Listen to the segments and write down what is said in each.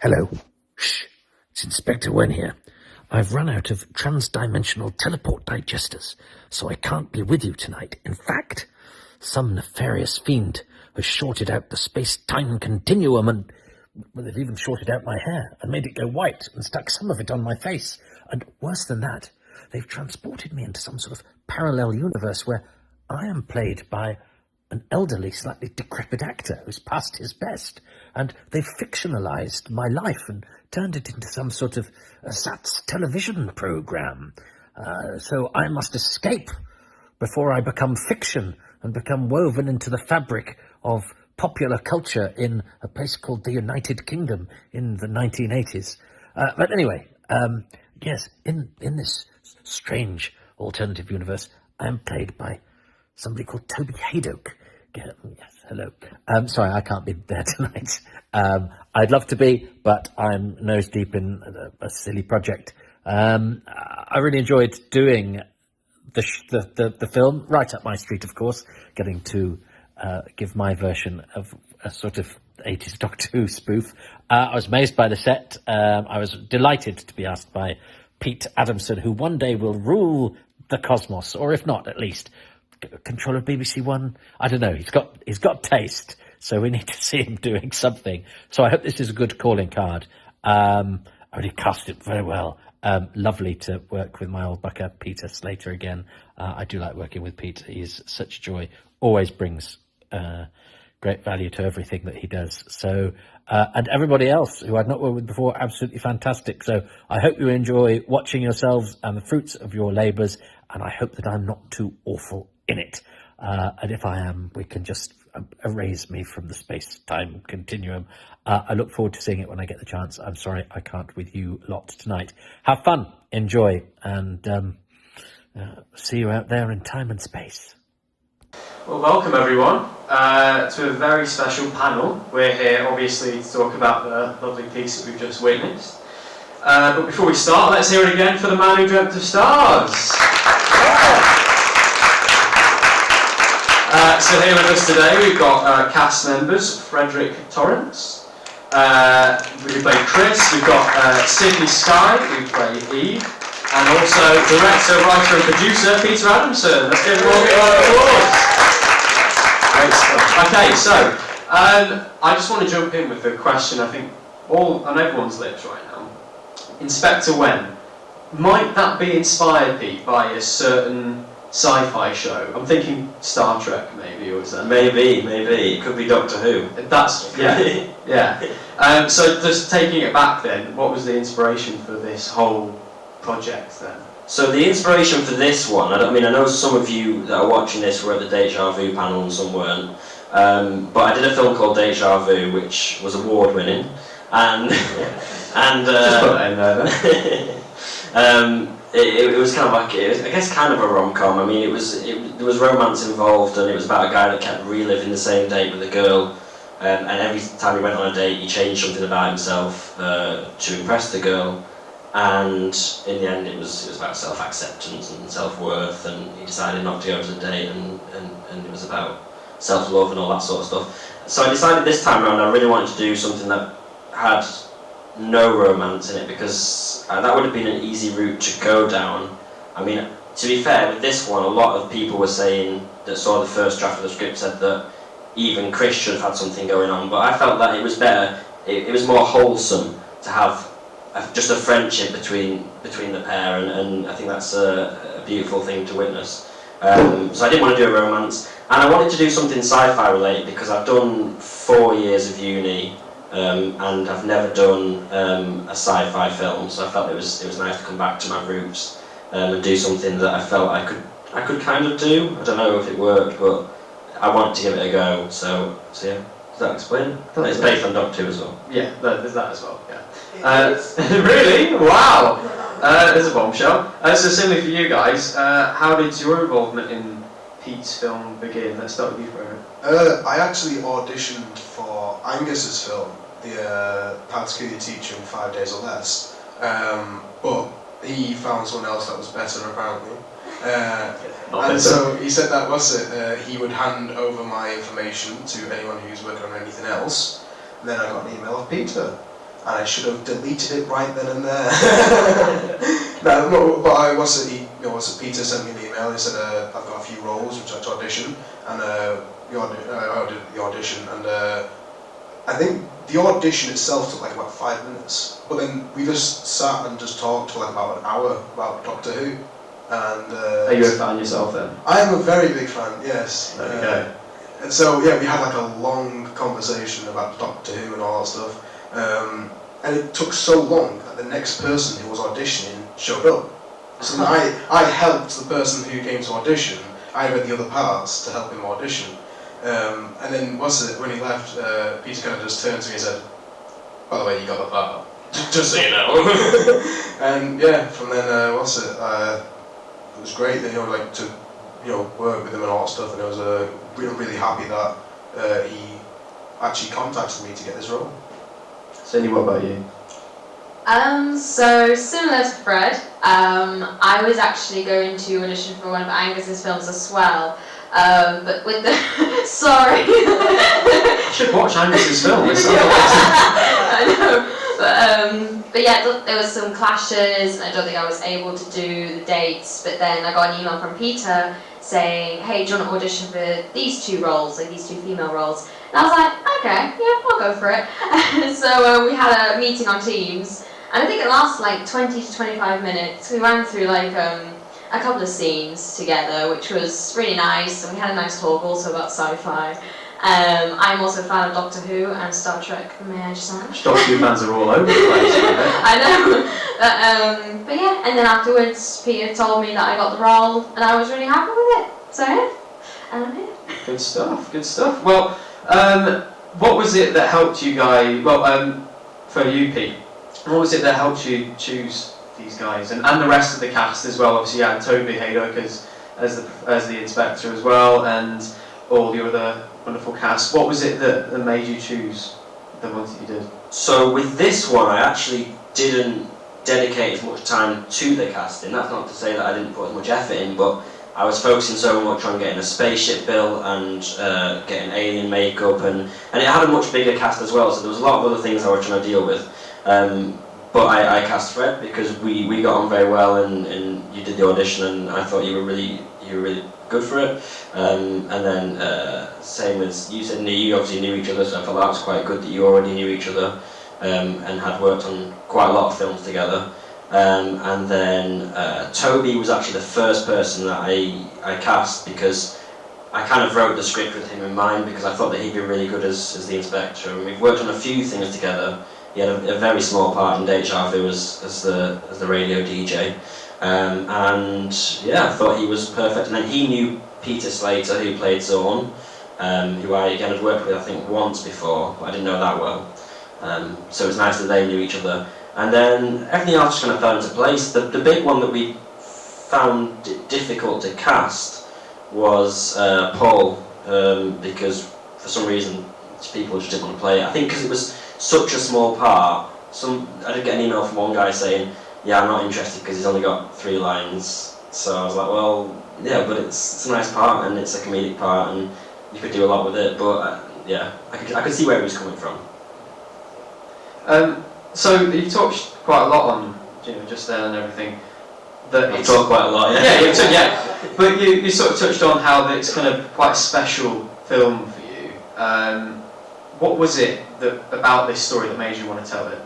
Hello. Shh. It's Inspector Wen here. I've run out of trans-dimensional teleport digesters, so I can't be with you tonight. In fact, some nefarious fiend has shorted out the space-time continuum and, well, they've even shorted out my hair and made it go white and stuck some of it on my face. And worse than that, they've transported me into some sort of parallel universe where I am played by an elderly, slightly decrepit actor who's past his best, and they've fictionalized my life and turned it into some sort of SATS television program. So I must escape before I become fiction and become woven into the fabric of popular culture in a place called the United Kingdom in the 1980s. But anyway, yes, in this strange alternative universe, I am played by somebody called Toby Hadoke. Yes, hello. Sorry, I can't be there tonight. I'd love to be, but I'm nose deep in a silly project. I really enjoyed doing the film, right up my street, of course, getting to give my version of a sort of 80s Doctor Who spoof. I was amazed by the set. I was delighted to be asked by Pete Adamson, who one day will rule the cosmos, or if not, at least control of BBC One. I don't know. He's got taste, so we need to see him doing something. So I hope this is a good calling card. I really cast it very well. Lovely to work with my old bucker, Peter Slater, again. I do like working with Pete. He's such joy. Always brings great value to everything that he does. So, and everybody else who I'd not worked with before, absolutely fantastic. So I hope you enjoy watching yourselves and the fruits of your labours, and I hope that I'm not too awful in it. And if I am, we can just erase me from the space-time continuum. I look forward to seeing it when I get the chance. I'm sorry I can't with you lot tonight. Have fun, enjoy, and see you out there in time and space. Well, welcome everyone to a very special panel. We're here obviously to talk about the lovely piece that we've just witnessed. But before we start, let's hear it again for the man who dreamt of stars. So here with us today we've got cast members Frederick Torrance, we play Chris, we've got Sydney Skye, we play Eve, and also director, writer and producer Peter Adamson. Let's give him all a round of applause. Great stuff. Okay, so I just want to jump in with the question I think all on everyone's lips right now. Inspector Wen, might that be inspired, Pete, by a certain sci-fi show? I'm thinking Star Trek, maybe, or is that? Maybe. It could be Doctor Who. That's, yeah. So just taking it back then, what was the inspiration for this whole project then? So the inspiration for this one, I know some of you that are watching this were at the Deja Vu panel and some weren't, but I did a film called Deja Vu, which was award-winning, and just put that in there then. It was kind of like, I guess kind of a rom-com. I mean, there was romance involved, and it was about a guy that kept reliving the same date with a girl, and every time he went on a date he changed something about himself to impress the girl, and in the end it was about self-acceptance and self-worth, and he decided not to go to the date, and it was about self-love and all that sort of stuff. So I decided this time around I really wanted to do something that had no romance in it, because that would have been an easy route to go down. I mean, to be fair, with this one, a lot of people were saying that saw the first draft of the script said that even Chris should have had something going on, but I felt that it was better, it was more wholesome to have just a friendship between the pair, and I think that's a beautiful thing to witness. So I didn't want to do a romance, and I wanted to do something sci-fi related because I've done 4 years of uni, and I've never done a sci-fi film, so I felt it was nice to come back to my roots and do something that I felt I could kind of do. I don't know if it worked, but I wanted to give it a go. So yeah, does that explain? It's based on Doctor Who as well. Yeah, there's that as well. Yeah. Really? Wow. There's a bombshell. So similarly for you guys, how did your involvement in Pete's film begin? Let's start with you, Frederick. I actually auditioned for Angus's film, the How to Kill Your Teacher in 5 Days or Less, but he found someone else that was better apparently, and so he said that was it. He would hand over my information to anyone who's working on anything else, and then I got an email of Peter, and I should have deleted it right then and there. No, but Peter sent me an email. He said I've got a few roles which I had to audition, and I did the audition, and I think the audition itself took like about 5 minutes, but then we just sat and just talked for like about an hour about Doctor Who. And are you a fan yourself then? I am a very big fan, yes. There you go. And so yeah, we had like a long conversation about Doctor Who and all that stuff. And it took so long that the next person who was auditioning showed up. So then I helped the person who came to audition. I read the other parts to help him audition. And then when he left, Peter kind of just turned to me and said, "By the way, you got the part. Just so you know." And yeah, from then it was great that to work with him and all that stuff. And I was really happy that he actually contacted me to get this role. Cindy, what about you? So similar to Fred, I was actually going to audition for one of Angus's films as well, but with the sorry. You should watch Angus's film. I know, but yeah, there was some clashes, and I don't think I was able to do the dates. But then I got an email from Peter saying, "Hey, do you want to audition for these 2 roles, like these 2 female roles?" And I was like, "Okay, yeah, I'll go for it." So we had a meeting on Teams, and I think it lasted like 20 to 25 minutes. We ran through like a couple of scenes together, which was really nice, and we had a nice talk also about sci-fi. I'm also a fan of Doctor Who and Star Trek, may I just add. Doctor Who fans are all over the place. I know, but yeah, and then afterwards Peter told me that I got the role, and I was really happy with it, so yeah, and I'm here. Good stuff. Well, what was it that helped you guys, for you, Pete, what was it that helped you choose these guys, and the rest of the cast as well? Obviously you had Toby Haydock as the inspector as well, and all the other wonderful cast. What was it that made you choose the ones that you did? So with this one, I actually didn't dedicate as much time to the casting. That's not to say that I didn't put as much effort in, but I was focusing so much on getting a spaceship built and getting alien makeup, and it had a much bigger cast as well, so there was a lot of other things I was trying to deal with. But I cast Fred because we got on very well, and you did the audition, and I thought you were really good for it. And then same as you said, you obviously knew each other, so I felt that was quite good that you already knew each other and had worked on quite a lot of films together. And then Toby was actually the first person that I cast because I kind of wrote the script with him in mind because I thought that he'd be really good as the inspector. And we've worked on a few things together. He had a very small part in Deja Vu as the radio DJ. And yeah, I thought he was perfect. And then he knew Peter Slater, who played Zorn, who I again had worked with I think once before, but I didn't know that well. So it was nice that they knew each other. And then everything else just kind of fell into place. The big one that we found difficult to cast was Paul, because for some reason people just didn't want to play it. I think because it was such a small part. I did get an email from one guy saying, "Yeah, I'm not interested because he's only got 3 lines." So I was like, well, yeah, but it's a nice part and it's a comedic part and you could do a lot with it. But yeah, I could see where he was coming from. So you talked quite a lot on just there and everything. I've talked quite a lot, yeah. Yeah. But you sort of touched on how it's kind of quite a special film for you. What was it about this story that made you want to tell it?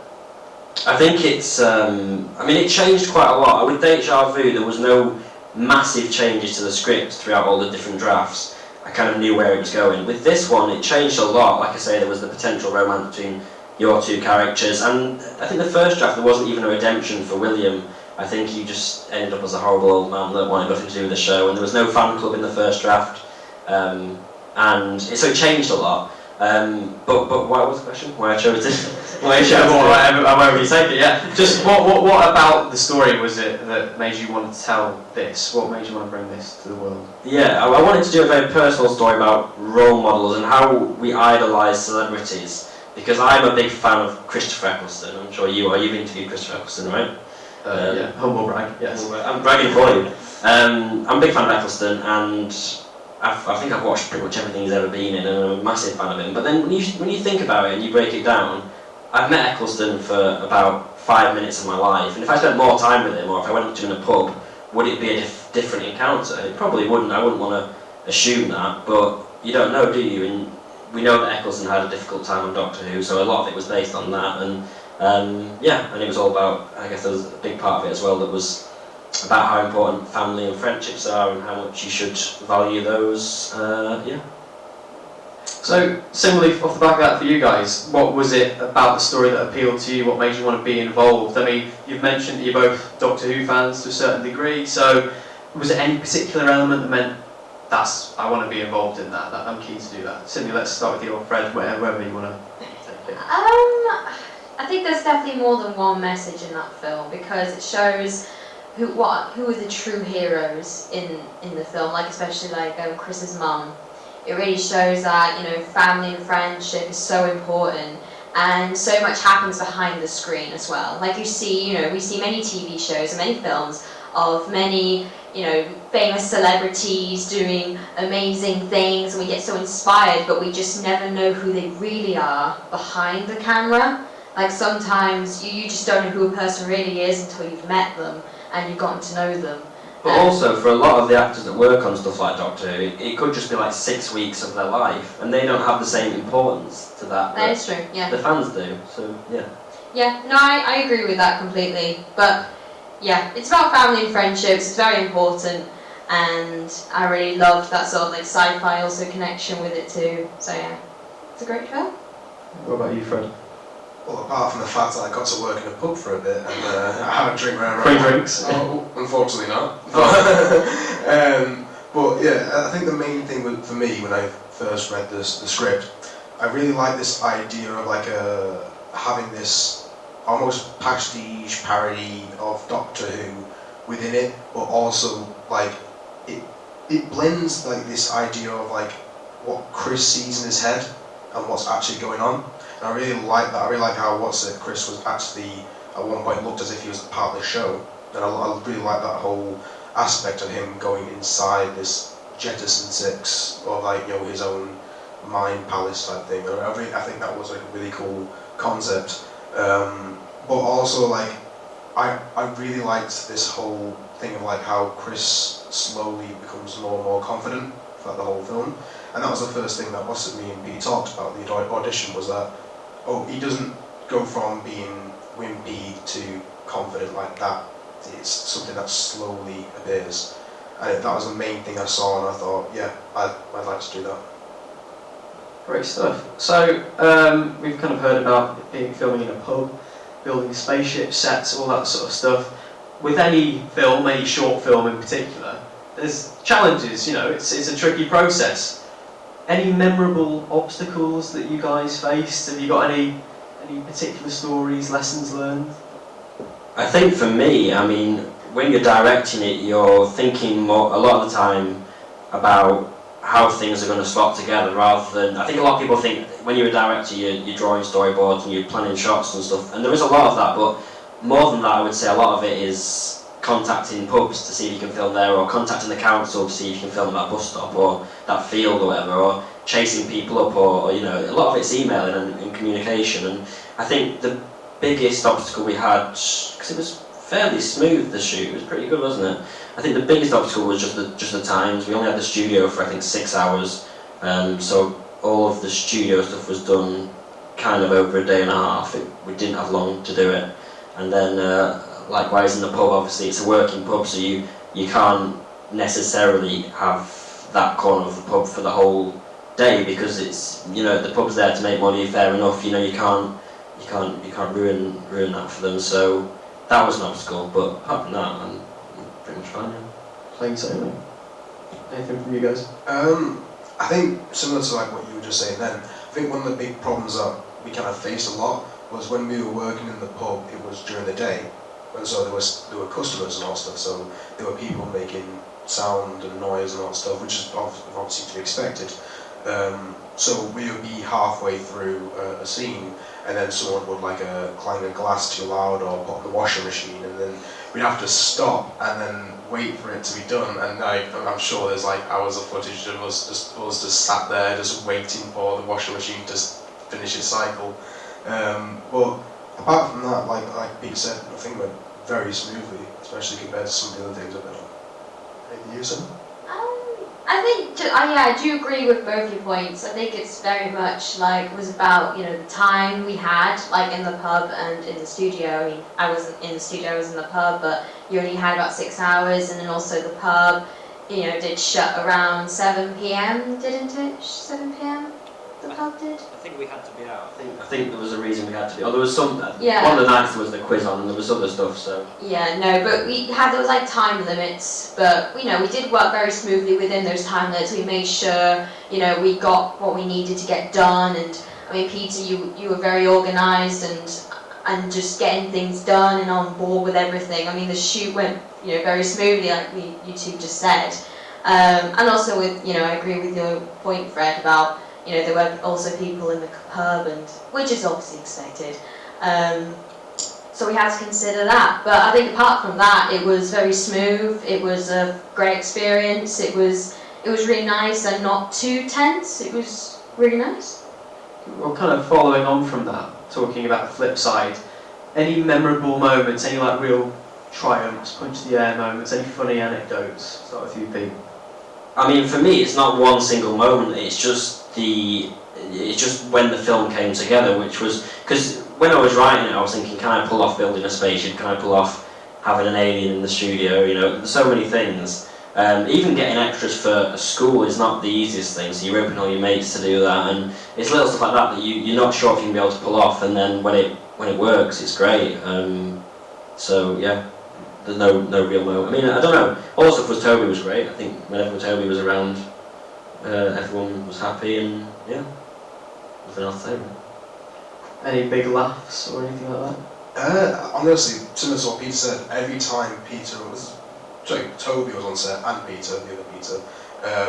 I think it's, it changed quite a lot. With Deja Vu, there was no massive changes to the script throughout all the different drafts. I kind of knew where it was going. With this one, it changed a lot. Like I say, there was the potential romance between your 2 characters, and I think the first draft, there wasn't even a redemption for William. I think he just ended up as a horrible old man that wanted nothing to do with the show, and there was no fan club in the first draft, and so it changed a lot. But what was the question? Why I chose it? However you take it, yeah. Just what about the story was it that made you want to tell this? What made you want to bring this to the world? Yeah, I wanted to do a very personal story about role models and how we idolise celebrities. Because I'm a big fan of Christopher Eccleston. I'm sure you are. You've interviewed Christopher Eccleston, right? Yeah, humble brag, yes. I'm bragging for you. I'm a big fan of Eccleston, and I think I've watched pretty much everything he's ever been in, and I'm a massive fan of him. But then when you think about it and you break it down, I've met Eccleston for about 5 minutes of my life, and if I spent more time with him, or if I went up to him in a pub, would it be a different encounter? It probably wouldn't. I wouldn't want to assume that, but you don't know, do you? And we know that Eccleston had a difficult time on Doctor Who, so a lot of it was based on that, and yeah, and it was all about, I guess there was a big part of it as well that was about how important family and friendships are and how much you should value those, yeah. So, similarly, off the back of that for you guys, what was it about the story that appealed to you? What made you want to be involved? I mean, you've mentioned that you're both Doctor Who fans to a certain degree, so was there any particular element that meant, I want to be involved in that, I'm keen to do that? Cindy, let's start with you, or Fred, wherever you want to take it. I think there's definitely more than one message in that film, because it shows who are the true heroes in the film, like especially like Chris's mum. It really shows that, you know, family and friendship is so important, and so much happens behind the screen as well. Like you see, you know, we see many TV shows and many films of many, you know, famous celebrities doing amazing things, and we get so inspired, but we just never know who they really are behind the camera. Like sometimes you just don't know who a person really is until you've met them and you've gotten to know them. But also, for a lot of the actors that work on stuff like Doctor Who, it could just be like 6 weeks of their life, and they don't have the same importance to that. That is true, yeah. The fans do, so yeah. Yeah, no, I agree with that completely. But yeah, it's about family and friendships, it's very important, and I really loved that sort of like sci-fi also connection with it too. So yeah, it's a great film. What about you, Fred? Well, apart from the fact that I got to work in a pub for a bit and I had a drink around. Free drinks? Oh, unfortunately not. But yeah, I think the main thing for me when I first read the script, I really like this idea of like having this almost pastiche parody of Doctor Who within it, but also like it blends like this idea of like what Chris sees in his head and what's actually going on. And I really like that. I really like how Chris was actually at one point looked as if he was part of the show. And I really like that whole aspect of him going inside this Jettison 6 or like, you know, his own mind palace type thing. I think that was like a really cool concept. But also like I really liked this whole thing of like how Chris slowly becomes more and more confident throughout the whole film. And that was the first thing that me and Pete talked about the audition, was that he doesn't go from being wimpy to confident like that. It's something that slowly appears. And that was the main thing I saw, and I thought, yeah, I'd like to do that. Great stuff. So, we've kind of heard about filming in a pub, building spaceship sets, all that sort of stuff. With any film, any short film in particular, there's challenges, you know, it's a tricky process. Any memorable obstacles that you guys faced? Have you got any particular stories, lessons learned? I think for me, I mean, when you're directing it, you're thinking more, a lot of the time about how things are going to slot together, rather than, I think a lot of people think when you're a director, you're drawing storyboards and you're planning shots and stuff, and there is a lot of that, but more than that, I would say a lot of it is contacting pubs to see if you can film there, or contacting the council to see if you can film at that bus stop or that field or whatever, or chasing people up, or you know, a lot of it's emailing and communication. And I think the biggest obstacle we had, because it was fairly smooth, the shoot, it was pretty good, wasn't it? I think the biggest obstacle was just the times. We only had the studio for I think 6 hours, so all of the studio stuff was done kind of over a day and a half. We didn't have long to do it. And then likewise in the pub, obviously it's a working pub, so you can't necessarily have that corner of the pub for the whole day, because it's, you know, the pub's there to make money, fair enough, you know, you can't ruin that for them. So that was an obstacle, but apart from that, I'm pretty much fine. Yeah. Plain sailing. Anything from you guys? I think similar to like what you were just saying then, I think one of the big problems that we kind of faced a lot was when we were working in the pub, it was during the day, and so there were customers and all stuff, so there were people making sound and noise and all that stuff, which is obviously to be expected. So we would be halfway through a scene, and then someone would like clang a glass too loud or put on the washing machine, and then we'd have to stop and then wait for it to be done. And I'm sure there's like hours of footage of us just sat there just waiting for the washing machine to finish its cycle. But apart from that, like Pete said, I think it went very smoothly, especially compared to some of the other things I've been on. Anything you said? I think, yeah, I do agree with both your points. I think it's very much like, it was about, you know, the time we had, like in the pub and in the studio. I mean, I wasn't in the studio, I was in the pub, but you only had about 6 hours, and then also the pub, you know, did shut around 7 p.m, didn't it? 7 p.m, the pub did? I think we had to be out. I think there was a reason we had to be. Oh, there was some. Yeah. One of the nights there was the quiz on, and there was other stuff. So. Yeah, no, but there was like time limits, but you know, we did work very smoothly within those time limits. We made sure, you know, we got what we needed to get done, and I mean, Peter, you were very organised and just getting things done and on board with everything. I mean, the shoot went, you know, very smoothly, like you two just said, and also with, you know, I agree with your point, Fred, about, you know, there were also people in the pub, and which is obviously expected. So we had to consider that. But I think apart from that, it was very smooth. It was a great experience. It was really nice and not too tense. It was really nice. Well, kind of following on from that, talking about the flip side, any memorable moments, any like real triumphs, punch to the air moments, any funny anecdotes? Start with you, Pete. I mean, for me, it's not one single moment. It's just when the film came together, which was because when I was writing it, I was thinking, can I pull off building a spaceship? Can I pull off having an alien in the studio? You know, there's so many things. Even getting extras for a school is not the easiest thing. So you're roping all your mates to do that, and it's little stuff like that that you're not sure if you can be able to pull off. And then when it works, it's great. So yeah. There's no real moment. I mean, I don't know. All the stuff with Toby was great. I think whenever Toby was around, everyone was happy, and yeah, nothing else to say. Any big laughs or anything like that? Honestly, similar to what Peter said, every time Toby was on set, and Peter, the other Peter,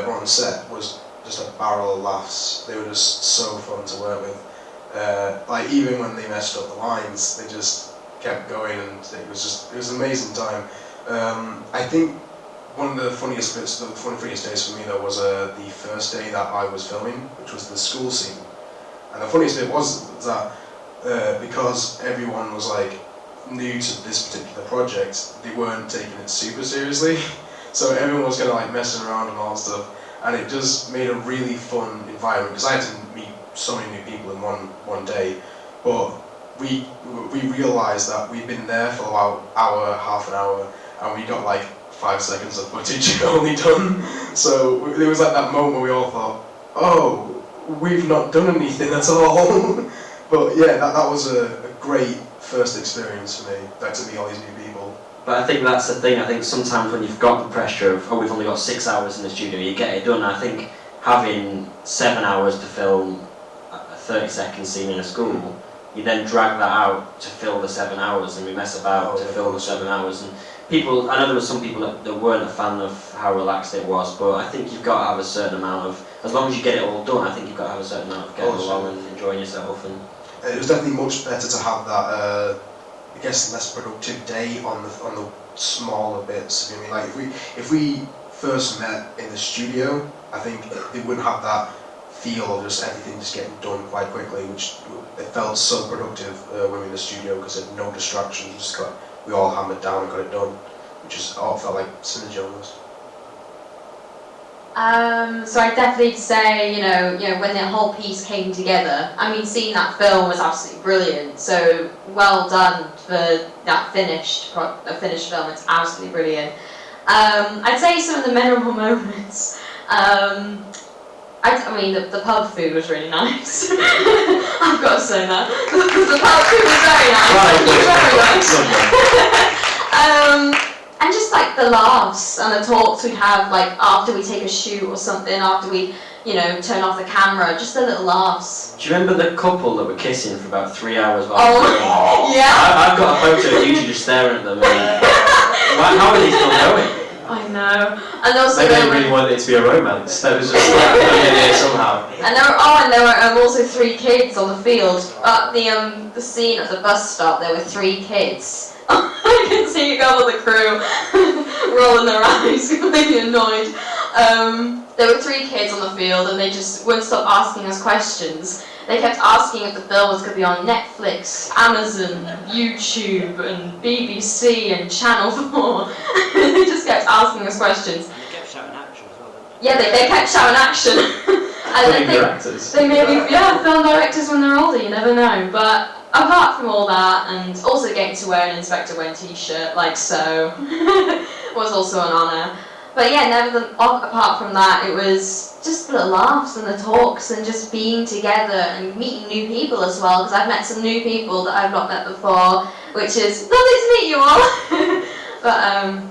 were on set, was just a barrel of laughs. They were just so fun to work with. Like, even when they messed up the lines, they just kept going, and it was an amazing time. I think one of the funniest days for me though was the first day that I was filming, which was the school scene. And the funniest bit was that because everyone was like new to this particular project, they weren't taking it super seriously. So everyone was kind of like messing around and all that stuff, and it just made a really fun environment because I had to meet so many new people in one day. But we realised that we'd been there for about half an hour, and we got like 5 seconds of footage only done. So there was like that moment where we all thought, oh, we've not done anything at all. But yeah, that was a great first experience for me, like to meet all these new people. But I think that's the thing. I think sometimes when you've got the pressure of, oh, we've only got 6 hours in the studio, you get it done. I think having 7 hours to film a 30-second scene in a school, you then drag that out to fill the 7 hours, and we mess about to fill the 7 hours. And people, I know there were some people that weren't a fan of how relaxed it was, but I think you've got to have a certain amount of, as long as you get it all done, I think you've got to have a certain amount of getting along and enjoying yourself. And it was definitely much better to have that, I guess, less productive day on the smaller bits. I mean, like if we first met in the studio, I think it wouldn't have that feel of just everything just getting done quite quickly, which it felt so productive when we were in the studio because there were no distractions. We all hammered down and got it done, which is all felt like synergy almost. So I definitely say, you know, when the whole piece came together, I mean, seeing that film was absolutely brilliant. So well done for that finished film. It's absolutely brilliant. I'd say some of the memorable moments. I mean, the pub food was really nice. I've got to say that. The pub food was very nice. Very nice. And just like the laughs and the talks we'd have, like after we take a shoot or something, after we, you know, turn off the camera, just the little laughs. do you remember the couple that were kissing for about 3 hours? Oh, yeah. I've got a photo of you two just staring at them. And, how are they still going? I know. And also Maybe they really wanted it to be a romance. That was just somehow. And there were also 3 kids on the field. At the scene at the bus stop, there were 3 kids. I can see you go with the crew rolling their eyes, completely annoyed. There were 3 kids on the field, and they just wouldn't stop asking us questions. They kept asking if the film was going to be on Netflix, Amazon, YouTube, and BBC and Channel 4. They just kept asking us questions. And they kept shouting action as well, didn't they? Yeah, they kept shouting action. And directors. they may be, film directors when they're older, you never know. But apart from all that, and also getting to wear an Inspector Wen t-shirt, like so, was also an honour. But yeah, apart from that, it was just the laughs and the talks and just being together and meeting new people as well, because I've met some new people that I've not met before, which is lovely to meet you all.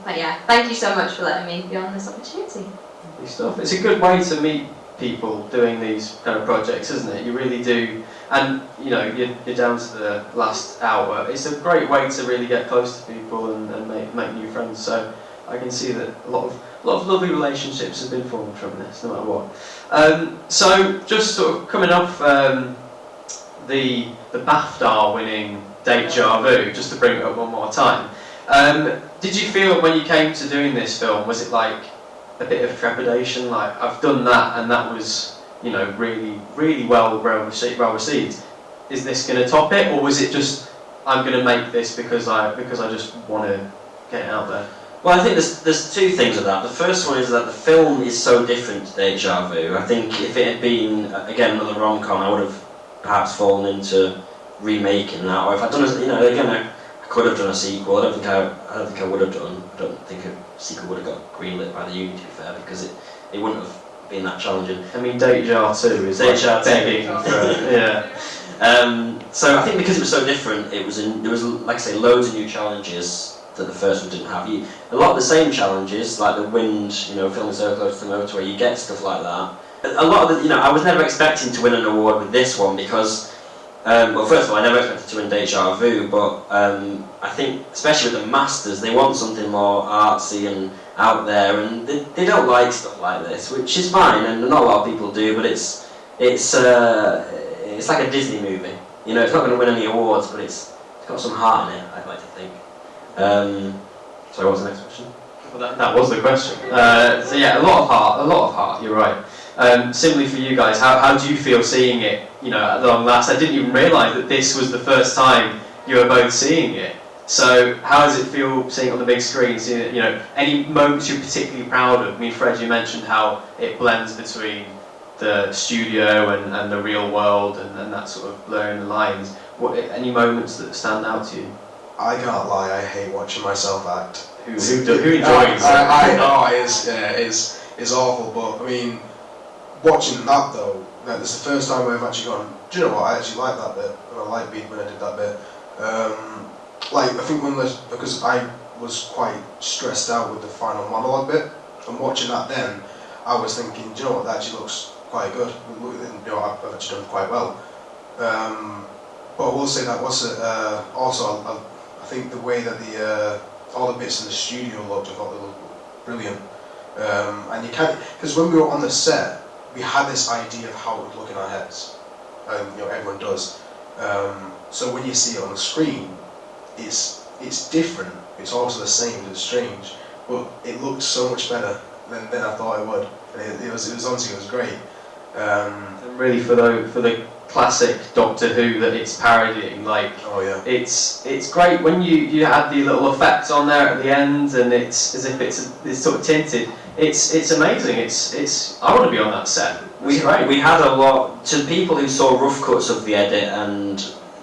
but yeah, thank you so much for letting me be on this opportunity. Lovely stuff. It's a good way to meet people doing these kind of projects, isn't it? You really do. And you know, you're down to the last hour. It's a great way to really get close to people and make new friends. So I can see that a lot of lovely relationships have been formed from this, no matter what. So just sort of coming off the BAFTA winning Deja Vu, just to bring it up one more time. Did you feel when you came to doing this film, was it like a bit of trepidation, like I've done that and that was, you know, really well received? Is this going to top it, or was it just I'm going to make this because I just want to get it out there? Well, I think there's two things with that. The first one is that the film is so different to Deja Vu. I think if it had been, again, another rom-com, I would have perhaps fallen into remaking that. Or if I'd done I could have done a sequel. I don't think I would have done. I don't think a sequel would have got greenlit by the union, to be fair, because it wouldn't have been that challenging. I mean, Deja 2 is Deja 2. begging for yeah. So I think because it was so different, there was, like I say, loads of new challenges that the first one didn't have. A lot of the same challenges, like the wind, filming so close to the motorway, you get stuff like that. A lot of the, I was never expecting to win an award with this one because, well, first of all, I never expected to win Deja Vu, but I think, especially with the Masters, they want something more artsy and out there, and they don't like stuff like this, which is fine, and not a lot of people do, but it's like a Disney movie. It's not going to win any awards, but it's got some heart in it, I'd like to think. Sorry, what was the next question? Well, that was the question. So yeah, a lot of heart. You're right. Similarly for you guys, how do you feel seeing it? At long last, I didn't even realise that this was the first time you were both seeing it. So how does it feel seeing it on the big screen? Seeing it, any moments you're particularly proud of? I mean, Fred, you mentioned how it blends between the studio and the real world, and that sort of blurring the lines. Any moments that stand out to you? I can't lie, I hate watching myself act. Who enjoys it? I know it's awful, but I mean, watching that though, it's the first time I've actually gone, do you know what, I actually like that bit, and I like being when I did that bit. I think because I was quite stressed out with the final monologue bit, and watching that then, I was thinking, do you know what, that actually looks quite good. I've actually done quite well. But I will say that also I think the way that all the bits in the studio looked, I thought they looked brilliant. And you can't, because when we were on the set, we had this idea of how it would look in our heads, and everyone does. So when you see it on the screen, it's different. It's also the same. It's strange, but it looked so much better than I thought it would. And it was honestly, it was great. And really for the classic Doctor Who that it's parodying, oh yeah, it's great when you add the little effects on there at the end, and it's as if it's sort of tinted. It's amazing. It's I want to be on that set. We had a lot, to people who saw rough cuts of the edit and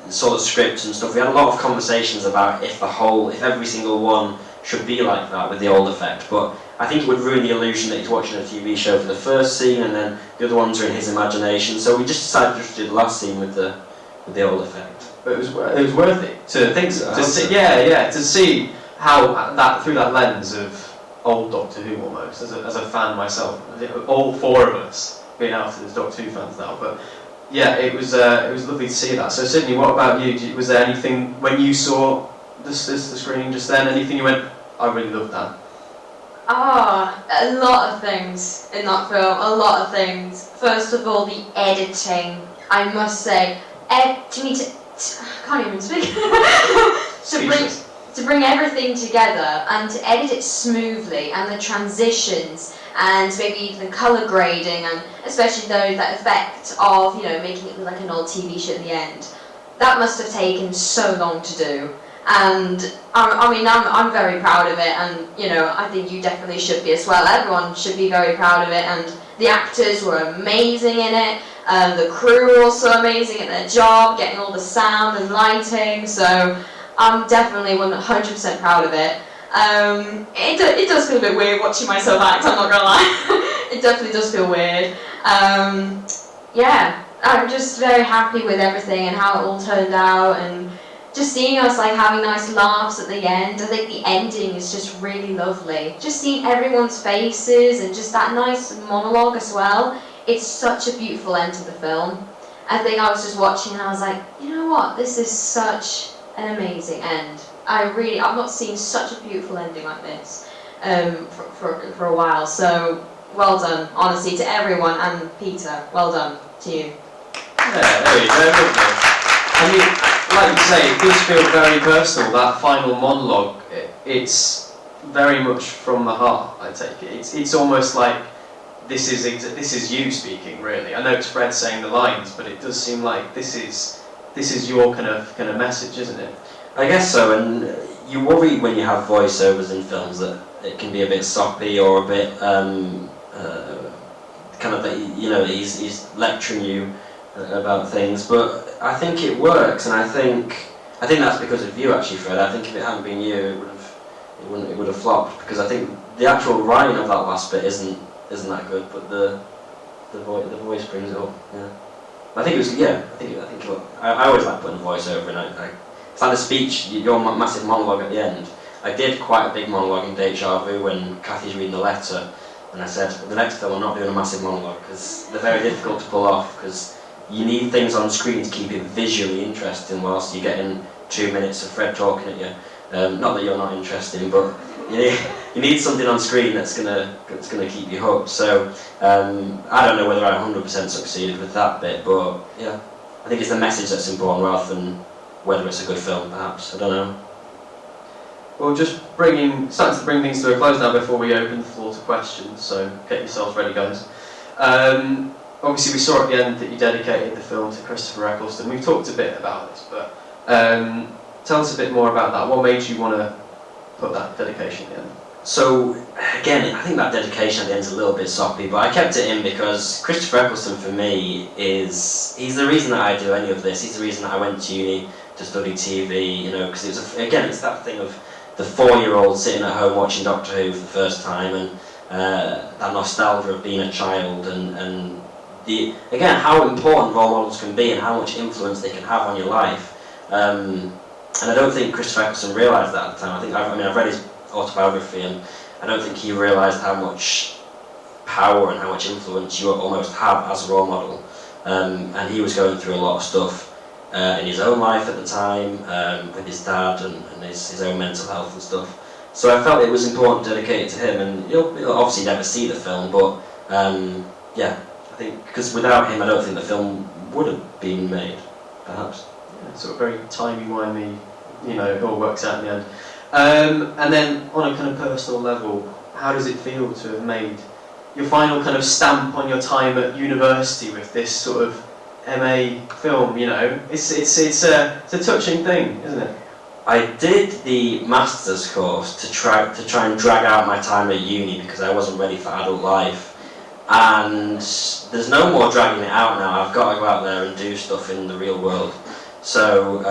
saw the script and stuff, we had a lot of conversations about if every single one should be like that with the old effect, but I think it would ruin the illusion that he's watching a TV show for the first scene and then the other ones are in his imagination, so we just decided to do the last scene with the old effect. But it was worth it to think so. To see, to see how that through that lens of old Doctor Who almost, as a fan myself, all four of us being out as Doctor Who fans now, but yeah, it was lovely to see that. So Sydney, what about you? Was there anything when you saw the screening just then, anything you went, I really loved that? A lot of things in that film, a lot of things. First of all, the editing, I must say, I can't even speak. to bring everything together and to edit it smoothly, and the transitions, and maybe even the colour grading, and especially that effect of, you know, making it look like an old TV show at the end. That must have taken so long to do. And I mean, I'm very proud of it, and you know, I think you definitely should be as well. Everyone should be very proud of it, and the actors were amazing in it. The crew were also amazing at their job, getting all the sound and lighting. So I'm definitely 100% proud of it. It does feel a bit weird watching myself act, I'm not gonna lie. It definitely does feel weird. Yeah, I'm just very happy with everything and how it all turned out, and just seeing us like having nice laughs at the end. I think the ending is just really lovely. Just seeing everyone's faces and just that nice monologue as well. It's such a beautiful end to the film. I think I was just watching and I was like, you know what, this is such an amazing end. I've not seen such a beautiful ending like this for a while. So well done, honestly, to everyone, and Peter, well done to you. Yeah, there you go, lovely. I mean, like you say, it does feel very personal, that final monologue. It's very much from the heart, I take it. It's almost like this is you speaking, really. I know it's Fred saying the lines, but it does seem like this is your kind of message, isn't it? I guess so, and you worry when you have voiceovers in films that it can be a bit soppy or a bit kind of that, you know, he's lecturing you about things, but I think it works, and I think that's because of you, actually, Fred. I think if it hadn't been you, it would have flopped, because I think the actual writing of that last bit isn't that good, but the voice brings it up. Yeah, I think it was I always like putting a voice over, and it's like the speech, your massive monologue at the end. I did quite a big monologue in Deja Vu when Kathy's reading the letter, and I said, the next film I'm not doing a massive monologue, because they're very difficult to pull off, because you need things on screen to keep it visually interesting whilst you're getting 2 minutes of Fred talking at you. Not that you're not interesting, but you need something on screen that's gonna keep you hooked. So I don't know whether I 100% succeeded with that bit, but yeah, I think it's the message that's important rather than whether it's a good film, perhaps. I don't know. Well, just starting to bring things to a close now before we open the floor to questions, so get yourselves ready, guys. Obviously, we saw at the end that you dedicated the film to Christopher Eccleston. We've talked a bit about this, but tell us a bit more about that. What made you want to put that dedication in? So, again, I think that dedication at the end is a little bit soppy, but I kept it in because Christopher Eccleston, for me, he's the reason that I do any of this. He's the reason that I went to uni to study TV, you know, because it's that thing of the 4-year-old sitting at home watching Doctor Who for the first time, and that nostalgia of being a child, and again, how important role models can be and how much influence they can have on your life. And I don't think Christopher Eccleston realised that at the time. I've read his autobiography, and I don't think he realised how much power and how much influence you almost have as a role model. And he was going through a lot of stuff in his own life at the time, with his dad and his own mental health and stuff. So I felt it was important to dedicate it to him, and you'll obviously never see the film, but yeah, I think, because without him I don't think the film would have been made, perhaps. Yeah, sort of very timey-wimey, you know, it all works out in the end. And then on a kind of personal level, how does it feel to have made your final kind of stamp on your time at university with this sort of MA film? You know, it's a touching thing, isn't it? I did the master's course to try and drag out my time at uni because I wasn't ready for adult life, and there's no more dragging it out now. I've got to go out there and do stuff in the real world. So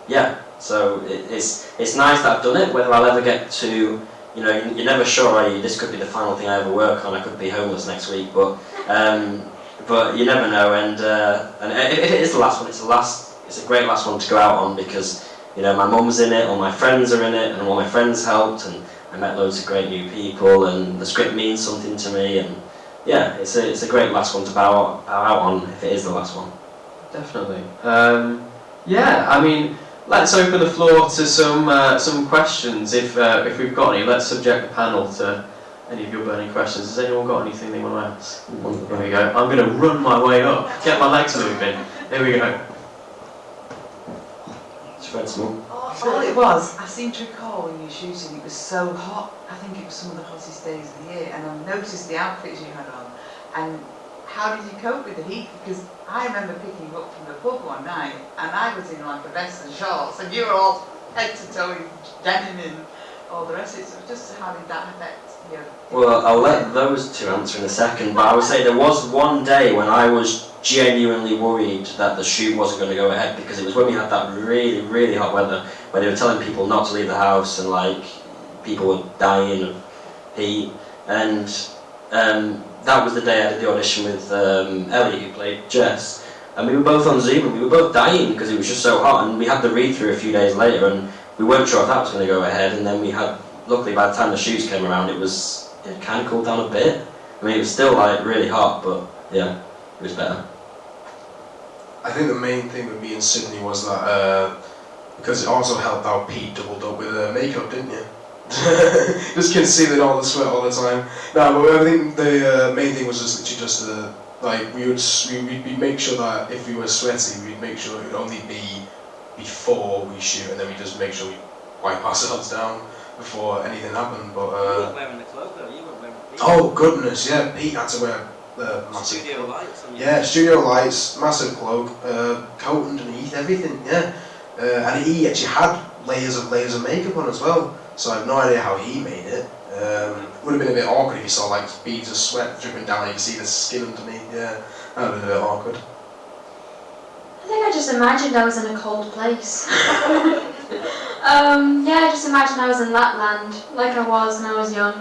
yeah, so it's nice that I've done it. Whether I'll ever get to, you know, you're never sure, are you? This could be the final thing I ever work on. I could be homeless next week, but you never know. And if it is the last one, it's a great last one to go out on, because, you know, my mum's in it, all my friends are in it, and all my friends helped, and I met loads of great new people, and the script means something to me, and yeah, it's a great last one to bow out on if it is the last one. Definitely. Yeah, I mean, let's open the floor to some questions if we've got any. Let's subject the panel to any of your burning questions. Has anyone got anything they want to ask? Here we go. I'm going to run my way up, get my legs moving. Here we go. Fred Small. All it was, I seem to recall when you were shooting, it was so hot. I think it was some of the hottest days of the year, and I noticed the outfits you had on. And how did you cope with the heat? Because I remember picking you up from the pub one night, and I was in like a vest and shorts, and you were all head to toe in denim and all the rest of it. So just how did that affect you? Well, I'll let those two answer in a second, but I would say there was one day when I was genuinely worried that the shoot wasn't going to go ahead, because it was when we had that really, really hot weather, where they were telling people not to leave the house, and like people were dying of heat, and that was the day I did the audition with Ellie, who played Jess, and we were both on Zoom and we were both dying because it was just so hot, and we had the read-through a few days later and we weren't sure if that was going to go ahead, and then we had, luckily by the time the shoots came around it kind of cooled down a bit. I mean, it was still like really hot, but yeah, it was better. I think the main thing with me in Sydney was that, because it also helped out, Pete doubled up with makeup, didn't you? Just concealing all the sweat all the time. No, but I think the main thing was just like we'd make sure that if we were sweaty, we'd make sure it would only be before we shoot, and then we just make sure we wipe ourselves down before anything happened. But you weren't wearing the cloak though, you weren't wearing the oh goodness, yeah, Pete had to wear the massive studio lights on you. Yeah, studio lights, massive cloak, coat underneath, everything, yeah. And he actually had layers of makeup on as well, so I have no idea how he made it. Would have been a bit awkward if you saw like beads of sweat dripping down and you could see the skin underneath, yeah. That would have been a bit awkward. I think I just imagined I was in a cold place. Yeah, I just imagined I was in Lapland, like I was when I was young.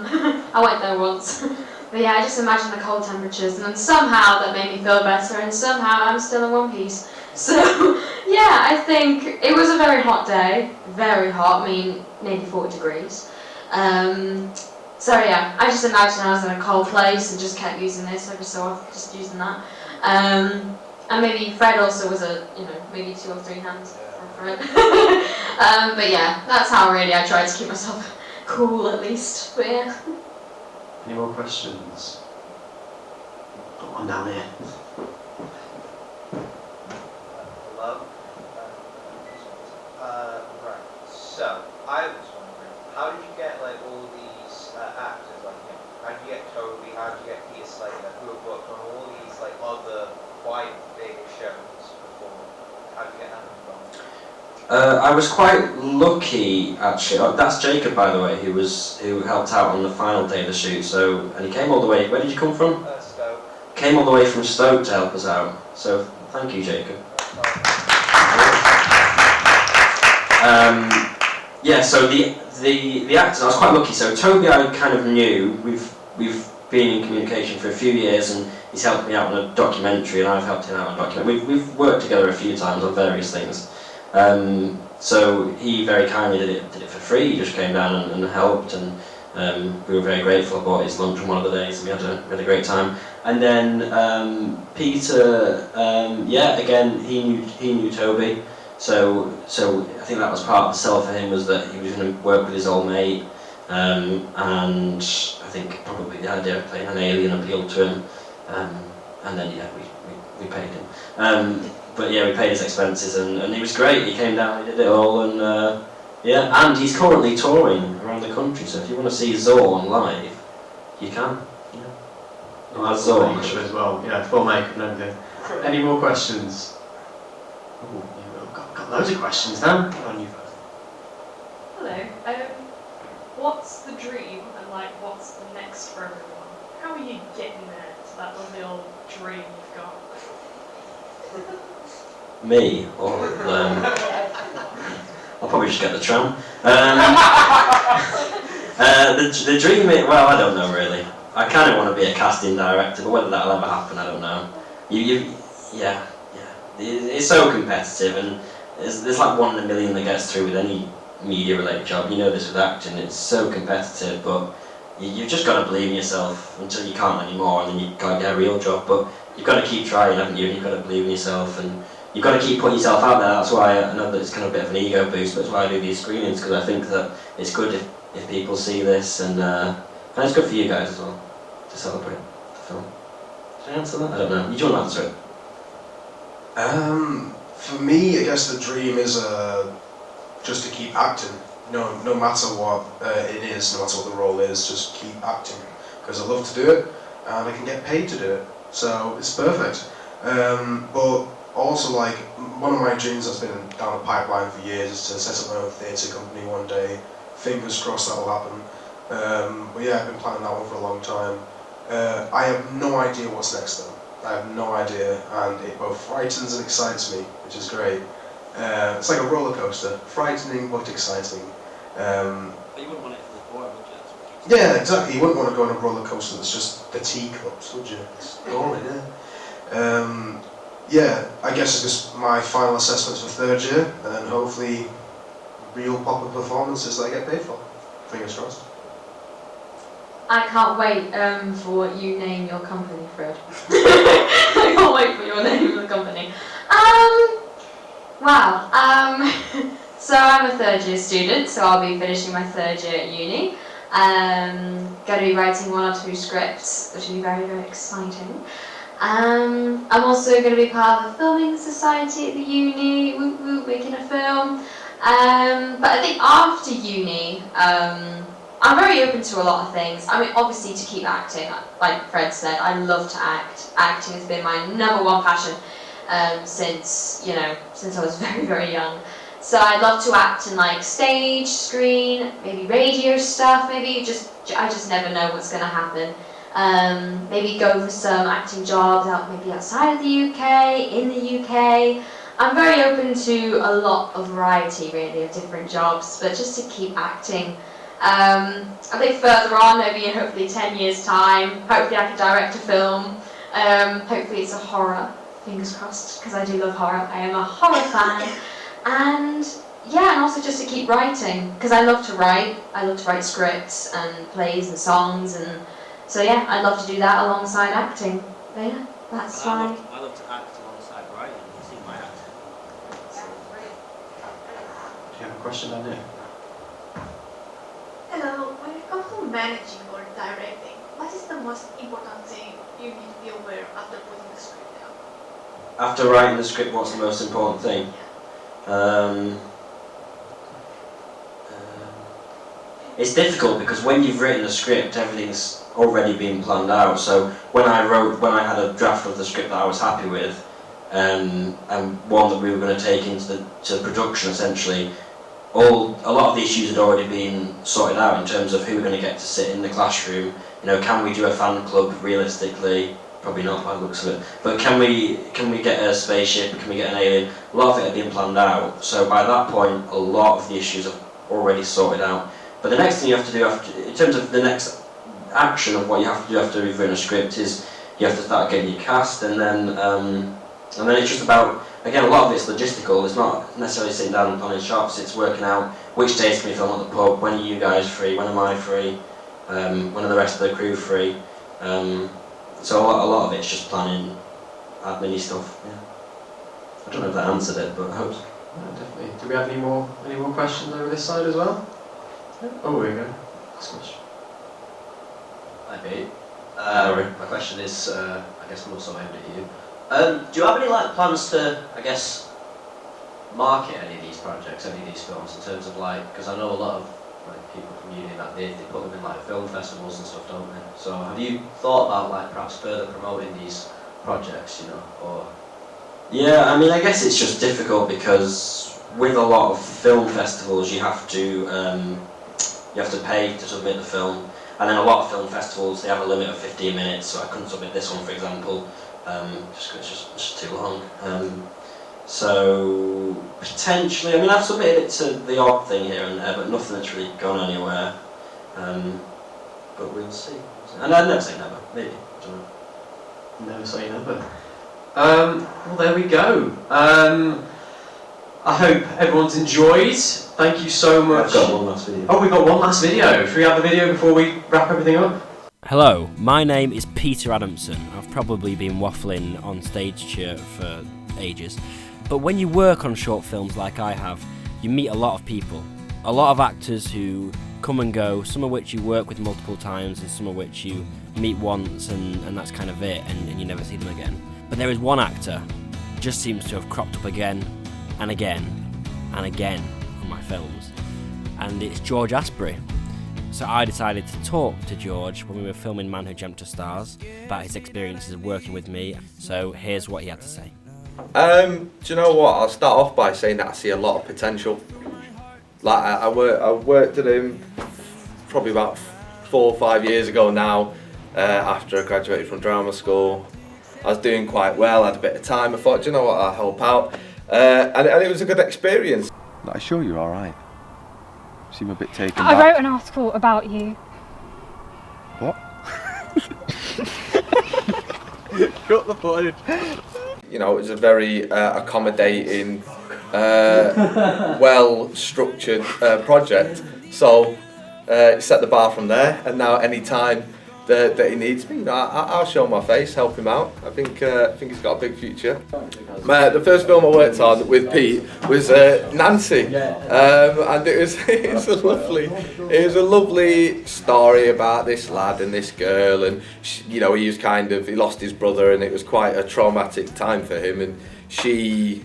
I went there once. But yeah, I just imagined the cold temperatures, and then somehow that made me feel better, and somehow I'm still in one piece. So, yeah, I think it was a very hot day. Very hot, I mean, nearly 40 degrees. So yeah, I just imagined I was in a cold place and just kept using this every so often, just using that. And maybe Fred also was maybe 2 or 3 hands for it. But yeah, that's how really I tried to keep myself cool at least. But yeah. Any more questions? Got one down here. Hello? Right, so, I was wondering, how did you get like all these actors, like, how did you get Toby, how did you get Peter Slater, who have worked on all these like other quite big shows before? How did you get that involved? I was quite lucky actually. Oh, that's Jacob, by the way, who helped out on the final day of the shoot. So, and he came all the way. Where did you come from? Stoke. Came all the way from Stoke to help us out. So, thank you, Jacob. Yeah. So the actors, I was quite lucky. So Toby, I kind of knew. We've been in communication for a few years, and he's helped me out on a documentary, and I've helped him out on a documentary. We've worked together a few times on various things. So he very kindly did it for free. He just came down and helped, and we were very grateful. I bought his lunch on one of the days, and we had a great time. And then Peter, again he knew Toby, so I think that was part of the sell for him, was that he was going to work with his old mate, and I think probably the idea of playing an alien appealed to him, and then we paid him. But yeah, we paid his expenses, and he was great. He came down, he did it all, and and he's currently touring around the country. So if you want to see Zorn live, you can. Yeah. Oh, that's Zorn as well. Yeah, full makeup and everything. Any more questions? Oh, you've got loads of questions now. On you first. Hello. What's the dream, and like, what's the next for everyone? How are you getting there to that lovely old dream you've got? Me, or I'll probably just get the tram. The dream, well, I don't know really. I kind of want to be a casting director, but whether that'll ever happen, I don't know. Yeah. It's so competitive, and there's like 1 in a million that gets through with any media-related job. You know this with acting, it's so competitive, but you've just got to believe in yourself until you can't anymore, and then you've got to get a real job. But you've got to keep trying, haven't you? And you've got to believe in yourself, and you've got to keep putting yourself out there. That's why I know that it's kind of a bit of an ego boost, but that's why I do these screenings, because I think that it's good if people see this, and it's good for you guys as well to celebrate the film. Should I answer that? I don't know. You do want to answer it? For me, I guess the dream is just to keep acting. No matter what it is, no matter what the role is, just keep acting. Because I love to do it, and I can get paid to do it. So it's perfect. But also, like, one of my dreams that's been down the pipeline for years is to set up my own theatre company one day. Fingers crossed that will happen. But yeah, I've been planning that one for a long time. I have no idea what's next though. I have no idea, and it both frightens and excites me, which is great. It's like a roller coaster, frightening but exciting. But you wouldn't want it for the poor, would you? Yeah, exactly. You wouldn't want to go on a roller coaster that's just the teacups, would you? It's boring, yeah. Yeah, I guess it's just my final assessments for third year, and then hopefully real proper performances that I get paid for. Fingers crossed. I can't wait for what you name your company, Fred. I can't wait for your name of the company. Wow. So I'm a third year student, so I'll be finishing my third year at uni. Going to be writing 1 or 2 scripts, which will be very, very exciting. I'm also going to be part of the filming society at the uni, making a film. But I think after uni, I'm very open to a lot of things. I mean, obviously to keep acting, like Fred said, I love to act. Acting has been my #1 passion since I was very, very young. So I love to act in like stage, screen, maybe radio stuff. Maybe I just never know what's going to happen. Maybe go for some acting jobs maybe outside of the UK, in the UK. I'm very open to a lot of variety, really, of different jobs, but just to keep acting. I think further on, maybe in hopefully 10 years' time, hopefully I can direct a film. Hopefully it's a horror, fingers crossed, because I do love horror. I am a horror fan. And yeah, and also just to keep writing, because I love to write. I love to write scripts and plays and songs, and so yeah, I'd love to do that alongside acting. But yeah, that's why. I love to act alongside writing. You've seen my acting. Do you have a question down here? Hello, when it comes to managing or directing, what is the most important thing you need to be aware after putting the script down? After writing the script, what's the most important thing? It's difficult because when you've written a script, everything's already been planned out. So when I had a draft of the script that I was happy with, and one that we were going to take into production, essentially, a lot of the issues had already been sorted out in terms of who we're going to get to sit in the classroom. Can we do a fan club realistically? Probably not by the looks of it. But can we get a spaceship? Can we get an alien? A lot of it had been planned out. So by that point, a lot of the issues are already sorted out. But the next thing you have to do, in terms of the next action of what you have to do after you've written a script, is you have to start getting your cast, and then it's just about, again, a lot of it's logistical. It's not necessarily sitting down and planning shots. It's working out which days can we film at the pub, when are you guys free, when am I free, when are the rest of the crew free. So a lot of it's just planning, admin-y stuff. Yeah. I don't know if that answered it, but I hope so. Yeah, definitely. Do we have any more questions over this side as well? Oh, here we go. Last question. Hi, Pete. My question is, I guess, more so aimed at you. Do you have any plans to, I guess, market any of these projects, any of these films, in terms of because I know a lot of people from uni that they put them in film festivals and stuff, don't they? So have you thought about perhaps further promoting these projects, or? Yeah, I mean, I guess it's just difficult because with a lot of film festivals, you have to pay to submit the film, and then a lot of film festivals they have a limit of 15 minutes. So I couldn't submit this one, for example, just 'cause it's just too long. So potentially, I mean, I've submitted it to the odd thing here and there, but nothing that's really gone anywhere. But we'll see. And I'd never say never. Maybe. I don't know. Never say never. Well, there we go. I hope everyone's enjoyed. Thank you so much. I've got one last video. Oh, we've got one last video. Should we have the video before we wrap everything up? Hello, my name is Peter Adamson. I've probably been waffling on stage cheer for ages. But when you work on short films like I have, you meet a lot of people. A lot of actors who come and go, some of which you work with multiple times and some of which you meet once and that's kind of it and you never see them again. But there is one actor who just seems to have cropped up again and again and again on my films, and it's George Asprey. So I decided to talk to George when we were filming Man Who Dreamt of Stars about his experiences of working with me. So here's what he had to say. Do you know what? I'll start off by saying that I see a lot of potential. Like I worked at him probably about 4 or 5 years ago now. After I graduated from drama school, I was doing quite well. I had a bit of time. I thought, do you know what? I'll help out, and it was a good experience. Are you sure you're all right? You seem a bit taken I back. wrote an article about you. What? Cut the footage. You know, it was a very accommodating, well-structured project. So it set the bar from there, and now any time that he needs me, you know, I'll show my face, help him out. I think he's got a big future. The first film I worked on with Pete was Nancy, and it was a lovely story about this lad and this girl, and you know, he lost his brother, and it was quite a traumatic time for him, and she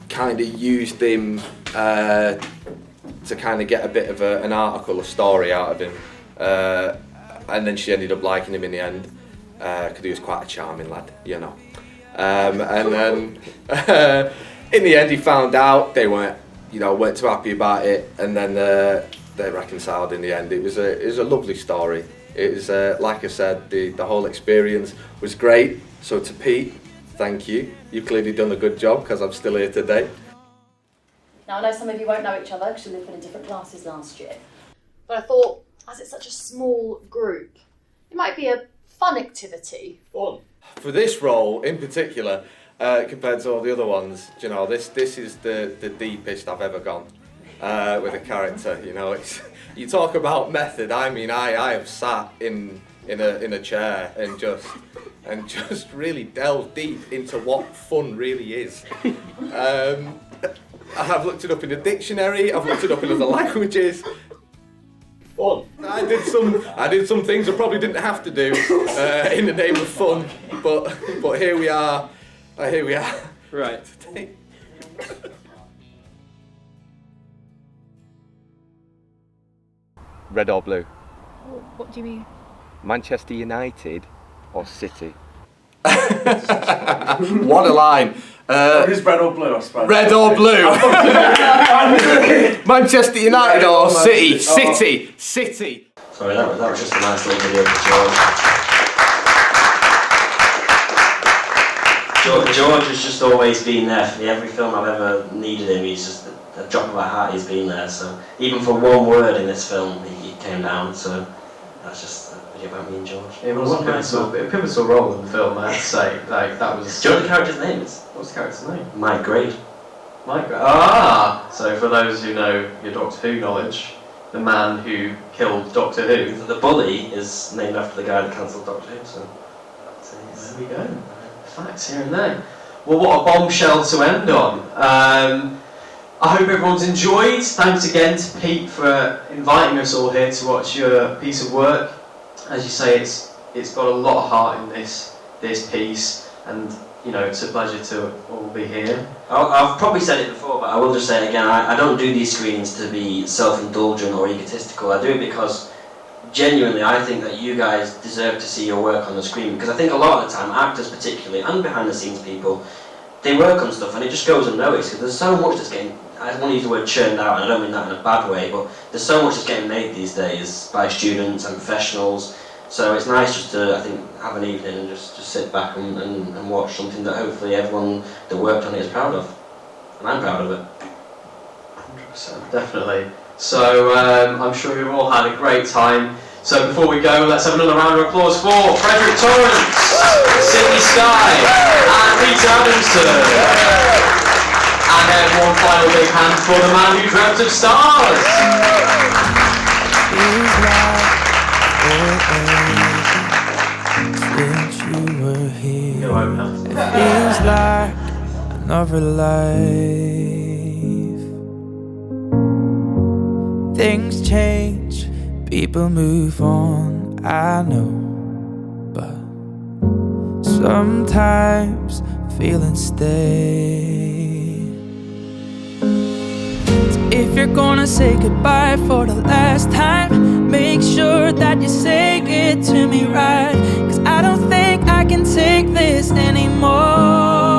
kind of used him to kind of get a bit of an article, a story out of him. And then she ended up liking him in the end, because he was quite a charming lad, you know. And then in the end he found out they weren't too happy about it, and then they reconciled in the end. It was a lovely story. It was like I said, the whole experience was great. So to Pete, thank you. You've clearly done a good job, because I'm still here today. Now I know some of you won't know each other because you lived in different classes last year, but I thought, as it's such a small group, it might be a fun activity. Fun. For this role in particular, compared to all the other ones, you know, this is the deepest I've ever gone with a character. You know, you talk about method. I mean, I have sat in a chair and just really delved deep into what fun really is. I've looked it up in the dictionary. I've looked it up in other languages. Fun. I did some things I probably didn't have to do in the name of fun, but here we are. Here we are. Right. Today. Red or blue? What do you mean? Manchester United or City? What a line. Who's red or blue? I suppose. Red or blue? Manchester United or City? City. Sorry, that was just a nice little video for George. George has just always been there for me. Every film I've ever needed him, he's just a drop of my hat. He's been there. So even for one word in this film, he came down. So that's just a video about me and George. It was a pivotal role in the film, I have to say. Like, that was. Do you know what the character's name is? What's the character's name? Mike Grade. Mike Grade. Ah! So for those who know your Doctor Who knowledge, the man who killed Doctor Who. So the bully is named after the guy that cancelled Doctor Who. So there we go. Facts here and there. Well, what a bombshell to end on. I hope everyone's enjoyed. Thanks again to Pete for inviting us all here to watch your piece of work. As you say, it's got a lot of heart in this piece, and you know, it's a pleasure to all be here. I've probably said it before, but I will just say it again. I don't do these screenings to be self-indulgent or egotistical. I do it because genuinely I think that you guys deserve to see your work on the screen, because I think a lot of the time, actors particularly, and behind the scenes people, they work on stuff and it just goes unnoticed, because there's so much that's getting, I don't want to use the word churned out, and I don't mean that in a bad way, but there's so much that's getting made these days by students and professionals. So it's nice just to, I think, have an evening and just sit back and watch something that hopefully everyone that worked on it is proud of. And I'm proud of it. 100%, definitely. So I'm sure you've all had a great time. So before we go, let's have another round of applause for Frederick Torrance, Sydney Sky, and Peter Adamson. And then one final big hand for the man who dreamt of stars. Since you were here, Go home now. it feels like another life. Things change, people move on, I know, but sometimes feelings stay. It's If you're gonna say goodbye for the last time, make sure that you say it to me right, 'cause I don't think I can take this anymore.